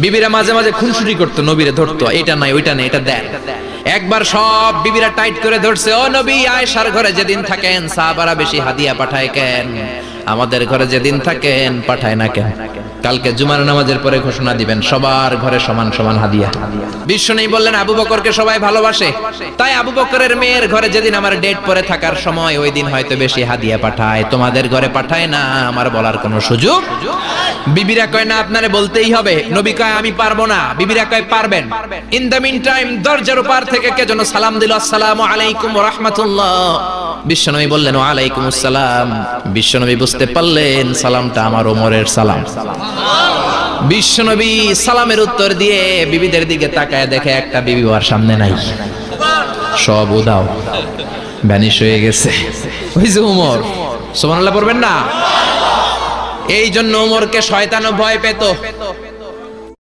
বিবিরা মাঝে মাঝে খুনসুটি করতো, নবীরে ধরতো, এটা নাই ওইটা নাই এটা দেন। একবার সব বিবিরা টাইট করে ধরছে, ও নবী আয়েশার ঘরে যেদিন থাকেন সাহাবারা বেশি হাদিয়া পাঠায় কেন, আমাদের ঘরে যেদিন থাকেন পাঠায় না কেন? কালকে জুমার নামাজের পরে ঘোষণা দিবেন সবার ঘরে সমান সমান হাদিয়া। বিশ্বনবী বললেন আবু বকরকে সবাই ভালোবাসে, তাই আবু বকরের মেয়ের ঘরে যেদিন আমার ডেট পরে থাকার সময় ওই দিন হয়তো বেশি হাদিয়া পাঠায়, তোমাদের ঘরে পাঠায় না, আমার বলার কোনো সুযোগ। বিবিরা কয় না আপনারে বলতেই হবে। নবী কয় আমি পারবো না, বিবিরা কয় পারবেন। ইন দ্য মিন টাইম দরজার উপর থেকে কে যেন সালাম দিল, আসসালামু আলাইকুম ওয়া রাহমাতুল্লাহ। বিশ্বনবী বললেন ওয়া আলাইকুমুস সালাম। বিশ্বনবী বুঝতে পারলেন সালামটা আমার ওমরের সালাম। বিশ্বনবী সালামের উত্তর দিয়ে বিবিদের দিকে তাকায় দেখে একটা বিবি ওর সামনে নাই, সব উদাও, ভ্যানিশ হয়ে গেছে। ওই যে ওমর, সুবহানাল্লাহ পড়বেন না? এই জন্য ওমরকে শয়তানও ভয় পেত।